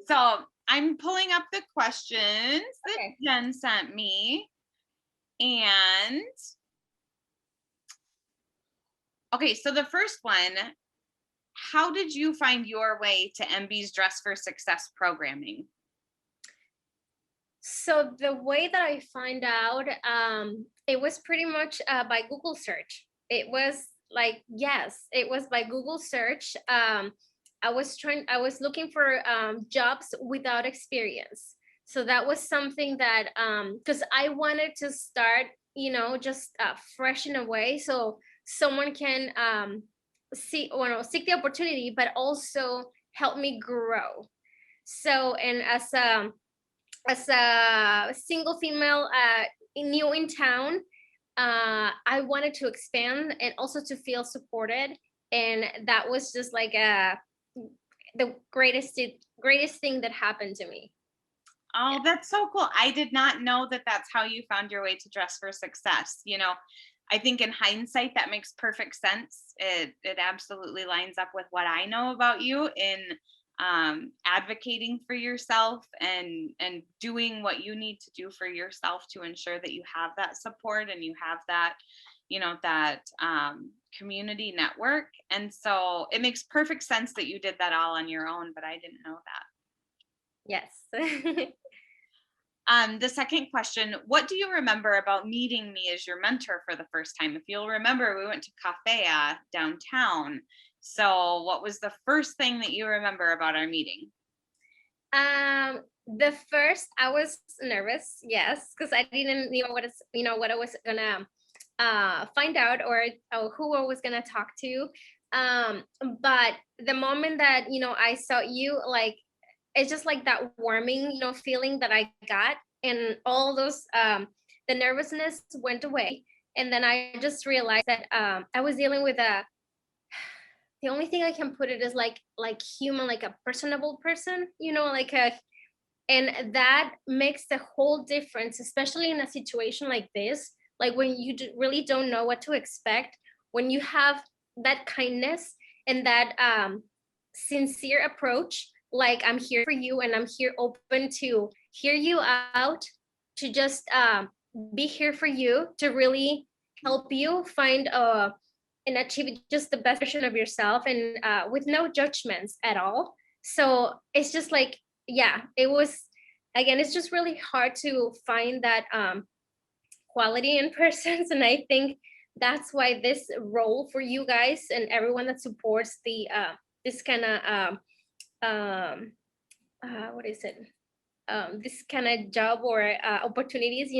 So I'm pulling up the questions that Okay. Jen sent me. And okay, so the first one, how did you find your way to EmBe's Dress for Success programming? So the way that I find out, it was pretty much by Google search. It was like, yes, it was by Google search. I was looking for jobs without experience. So that was something that, because I wanted to start, just fresh in a way, so someone can seek the opportunity, but also help me grow. So, and as a single female new in town, I wanted to expand and also to feel supported, and that was just like the greatest thing that happened to me. Oh, that's so cool. I did not know that that's how you found your way to Dress for Success. I think in hindsight that makes perfect sense. It absolutely lines up with what I know about you in advocating for yourself and doing what you need to do for yourself to ensure that you have that support and you have that that community network. And so it makes perfect sense that you did that all on your own, but I didn't know that. Yes. The second question, what do you remember about meeting me as your mentor for the first time? If you'll remember, we went to Cafe downtown. So what was the first thing that you remember about our meeting? The first, I was nervous, yes, because I didn't know what I was gonna find out, or who I was gonna talk to. But the moment that I saw you, like, it's just like that warming, feeling that I got, and all those the nervousness went away, and then I just realized that I was dealing with the only thing I can put it is like human, like a personable person, like a and that makes the whole difference, especially in a situation like this, like when you really don't know what to expect, when you have that kindness and that sincere approach, like, I'm here for you and I'm here open to hear you out, to just be here for you, to really help you find and achieve just the best version of yourself, and with no judgments at all. So it's just like, yeah, it was, again, it's just really hard to find that quality in persons, and I think that's why this role for you guys and everyone that supports the this kind of um what is it, this kind of job or opportunities,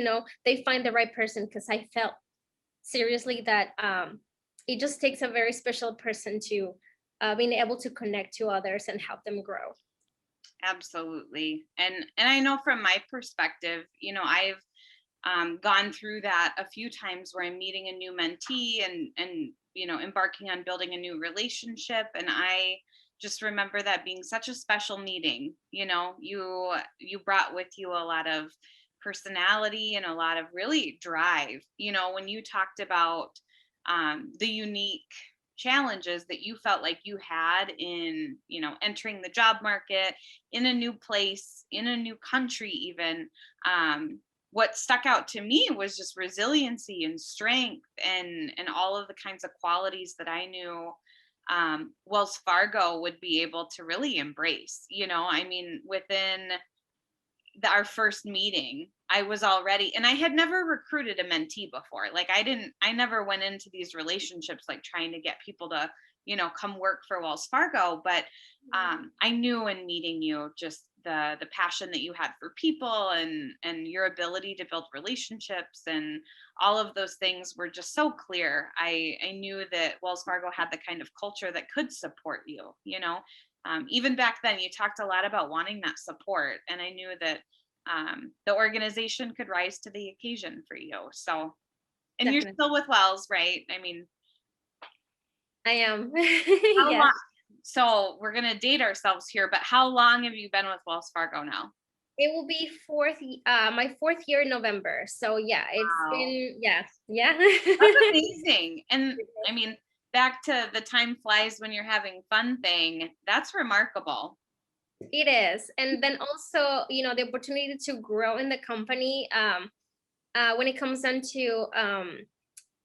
they find the right person, because I felt seriously that it just takes a very special person to being able to connect to others and help them grow. Absolutely. And I know from my perspective, I've gone through that a few times where I'm meeting a new mentee and embarking on building a new relationship. And I just remember that being such a special meeting. You brought with you a lot of personality and a lot of really drive. When you talked about the unique challenges that you felt like you had in entering the job market in a new place, in a new country even, what stuck out to me was just resiliency and strength and all of the kinds of qualities that I knew Wells Fargo would be able to really embrace. I mean, within our first meeting, I was already, and I had never recruited a mentee before. Like I never went into these relationships like trying to get people to, come work for Wells Fargo. But I knew in meeting you just the passion that you had for people and your ability to build relationships and all of those things were just so clear. I knew that Wells Fargo had the kind of culture that could support you. Even back then, you talked a lot about wanting that support, and I knew that the organization could rise to the occasion for you. So, and you're Definitely. still with Wells, right? I mean, I am. how Yes. long? So we're gonna date ourselves here, but how long have you been with Wells Fargo now? It will be my fourth year in November. So yeah, it's Wow, been, yeah, yeah. that's amazing. And I mean, back to the time flies when you're having fun thing. That's remarkable. It is. And then also, the opportunity to grow in the company, when it comes down to,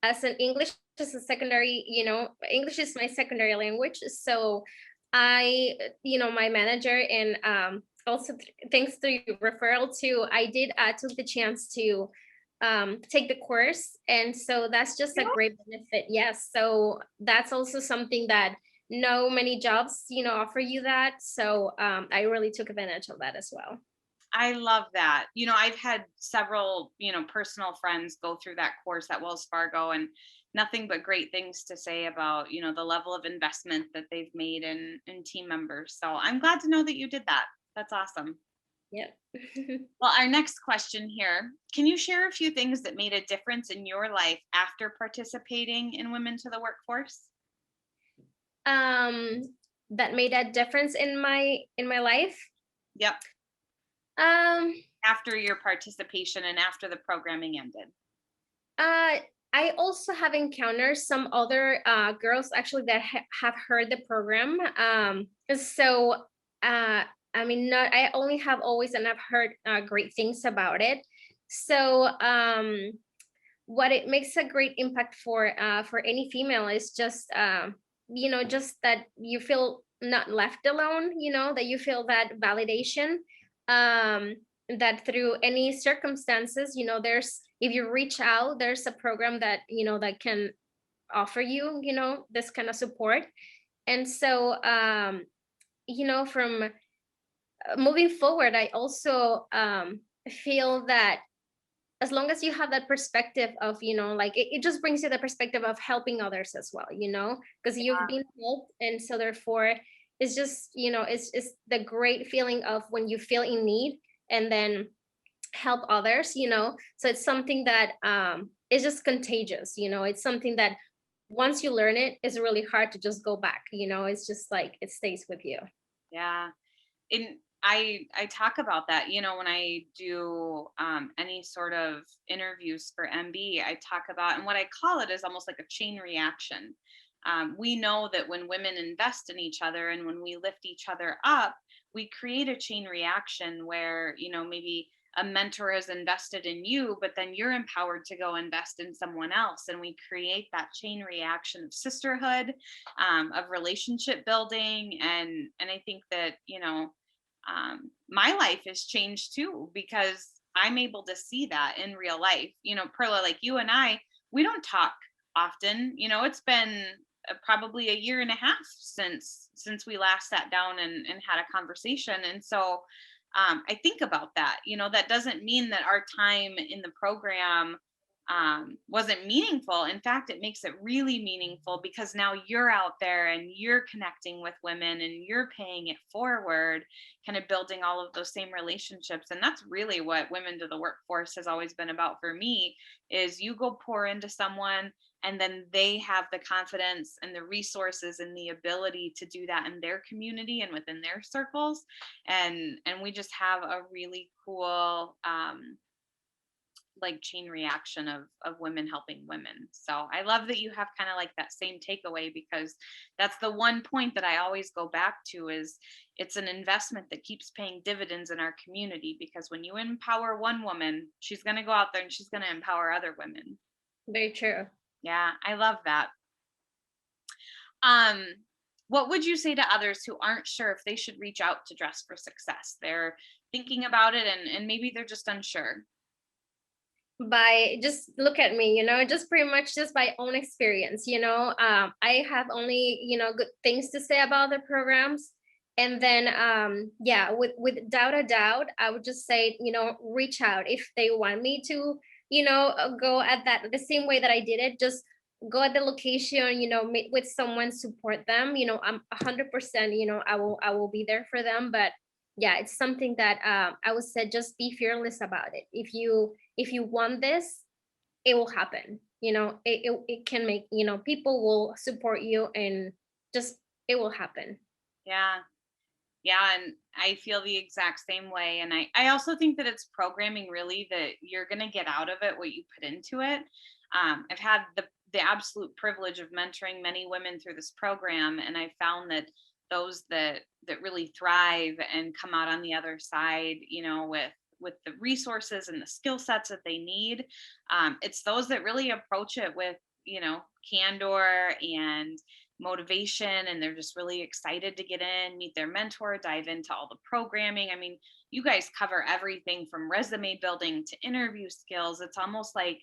as an English is a secondary, English is my secondary language. So my manager, and also thanks to your referral too, I did took the chance to take the course. And so that's just a great benefit. Yes. So that's also something that no many jobs, offer you that. So I really took advantage of that as well. I love that. I've had several, personal friends go through that course at Wells Fargo, and nothing but great things to say about, the level of investment that they've made in team members. So I'm glad to know that you did that. That's awesome. Yeah. Well, our next question here, can you share a few things that made a difference in your life after participating in Women to the Workforce? um that made a difference in my life. Yep. um After your participation and after the programming ended. uh I also have encountered some other girls actually that have heard the program. So I mean, not I only have always, and I've heard great things about it. So what it makes a great impact for any female is just just that you feel not left alone, that you feel that validation, um that through any circumstances, there's, if you reach out, there's a program that that can offer you, this kind of support. And so from moving forward, I also feel that as long as you have that perspective of, like it just brings you the perspective of helping others as well, because you've been helped. And so therefore it's just, it's the great feeling of when you feel in need and then help others. So it's something that is just contagious. It's something that once you learn it, it's really hard to just go back. It's just like it stays with you. Yeah. And I talk about that, when I do any sort of interviews for MB, I talk about, and what I call it is almost like a chain reaction. We know that when women invest in each other and when we lift each other up, we create a chain reaction where, maybe a mentor has invested in you, but then you're empowered to go invest in someone else. And we create that chain reaction of sisterhood, of relationship building. And I think that, my life has changed too, because I'm able to see that in real life. Perla, like you and I, we don't talk often. It's been probably a year and a half since we last sat down and had a conversation. And so I think about that. That doesn't mean that our time in the program wasn't meaningful. In fact, it makes it really meaningful because now you're out there and you're connecting with women and you're paying it forward, kind of building all of those same relationships. And that's really what Women to the Workforce has always been about for me, is you go pour into someone and then they have the confidence and the resources and the ability to do that in their community and within their circles. And we just have a really cool like chain reaction of women helping women. So I love that you have kind of like that same takeaway, because that's the one point that I always go back to, is it's an investment that keeps paying dividends in our community, because when you empower one woman, she's going to go out there and she's going to empower other women. Very true. Yeah, I love that. Um what would you say to others who aren't sure if they should reach out to Dress for Success? They're thinking about it, and maybe they're just unsure. By just look at me, just pretty much just by own experience. I have only, good things to say about the programs. And then yeah, without a doubt, I would just say, reach out if they want me to, go at that the same way that I did it. Just go at the location, meet with someone, support them. I'm 100%, I will be there for them. But yeah, it's something that I would say, just be fearless about it. If you want this, it will happen. It can make, people will support you, and just it will happen. Yeah. Yeah, and I feel the exact same way. And I also think that it's programming really that you're going to get out of it what you put into it. I've had the absolute privilege of mentoring many women through this program, and I found that those that really thrive and come out on the other side, with the resources and the skill sets that they need. It's those that really approach it with, candor and motivation, and they're just really excited to get in, meet their mentor, dive into all the programming. I mean, you guys cover everything from resume building to interview skills. It's almost like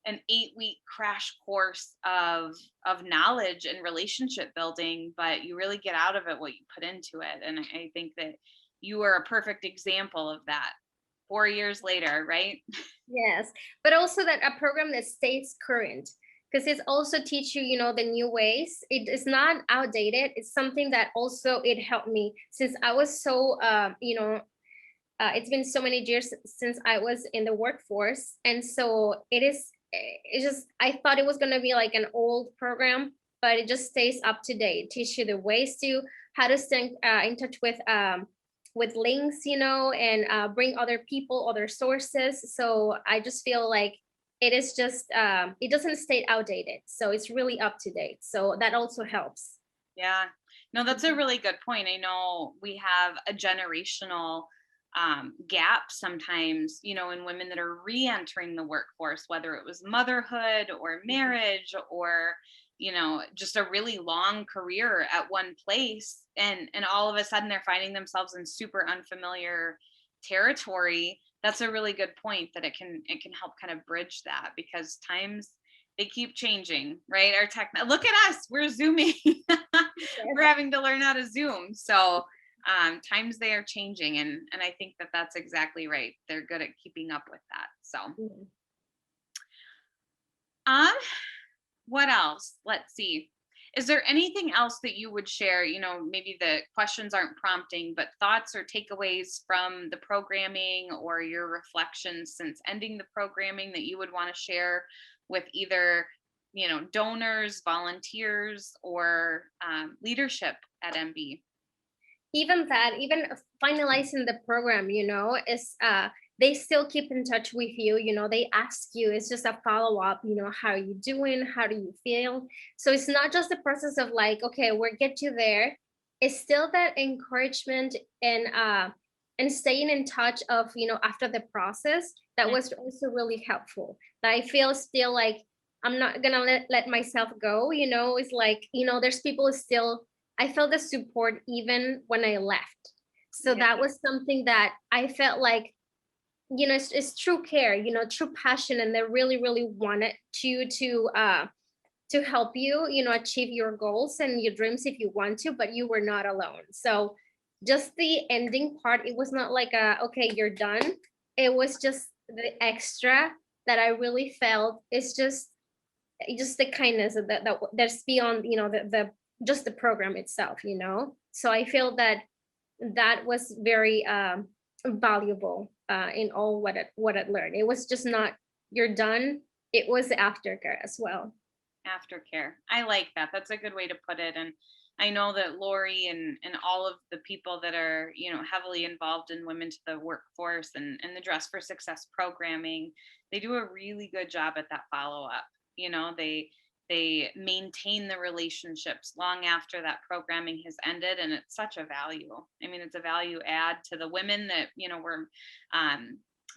an 8-week crash course of knowledge and relationship building, but you really get out of it what you put into it. And I think that you are a perfect example of that 4 years later, right? Yes, but also that a program that stays current, because it's also teach you, the new ways. It is not outdated. It's something that also it helped me since I was so, it's been so many years since I was in the workforce, and so it's just I thought it was gonna be like an old program, but it just stays up to date. Teach you the ways to how to stay in touch with links, and bring other people, other sources. So I just feel like it is just it doesn't stay outdated. So it's really up to date. So that also helps. Yeah. No, that's a really good point. I know we have a generational gap sometimes, in women that are re-entering the workforce, whether it was motherhood or marriage or, just a really long career at one place. And all of a sudden they're finding themselves in super unfamiliar territory. That's a really good point, that it can help kind of bridge that, because times, they keep changing, right? Look at us, we're zooming. We're having to learn how to zoom. So times, they are changing, and I think that that's exactly right. They're good at keeping up with that. So Mhm. um what else? Let's see. Is there anything else that you would share? Maybe the questions aren't prompting, but thoughts or takeaways from the programming or your reflections since ending the programming that you would want to share with either, donors, volunteers, or leadership at EmBe? Even that, even finalizing the program, is they still keep in touch with you. They ask you, it's just a follow-up, how are you doing, how do you feel? So it's not just the process of like, okay, we'll get you there. It's still that encouragement and staying in touch of, after the process. That Mm. was also really helpful. That I feel still like I'm not gonna let myself go. It's like, there's people still, I felt the support even when I left. So Yeah. that was something that I felt like, it's true care, true passion, and they really, really wanted to help you, achieve your goals and your dreams if you want to, but you were not alone. So just the ending part, it was not like okay, you're done. It was just the extra that I really felt. It's just the kindness that's beyond, the just the program itself. So I feel that that was very valuable in all what I learned. It was just not you're done. It was the aftercare as well. Aftercare. I like that. That's a good way to put it. And I know that Lori and all of the people that are, heavily involved in Women to the Workforce and the Dress for Success programming, they do a really good job at that follow up. They maintain the relationships long after that programming has ended, and it's such a value. I mean, it's a value add to the women that, were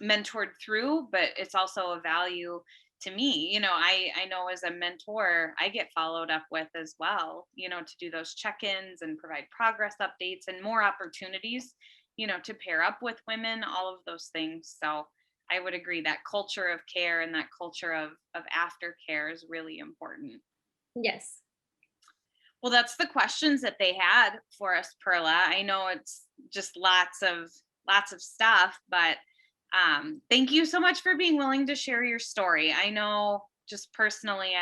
mentored through, but it's also a value to me. I know as a mentor, I get followed up with as well, to do those check-ins and provide progress updates and more opportunities, to pair up with women, all of those things. So I would agree that culture of care and that culture of aftercare is really important. Yes. Well, that's the questions that they had for us, Perla. I know it's just lots of stuff, but thank you so much for being willing to share your story. I know just personally,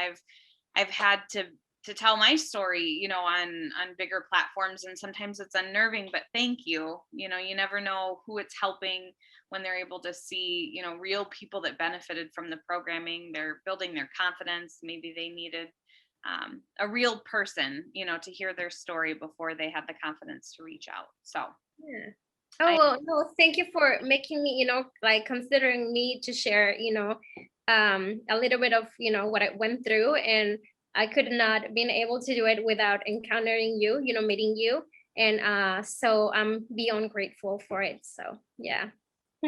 I've had to tell my story, on bigger platforms, and sometimes it's unnerving, but thank you. You never know who it's helping when they're able to see, real people that benefited from the programming. They're building their confidence. Maybe they needed a real person, to hear their story before they had the confidence to reach out. So Yeah. Oh I, well, no, thank you for making me, like considering me to share, a little bit of, what I went through, and I could not been able to do it without encountering you, meeting you. And so I'm beyond grateful for it. So yeah.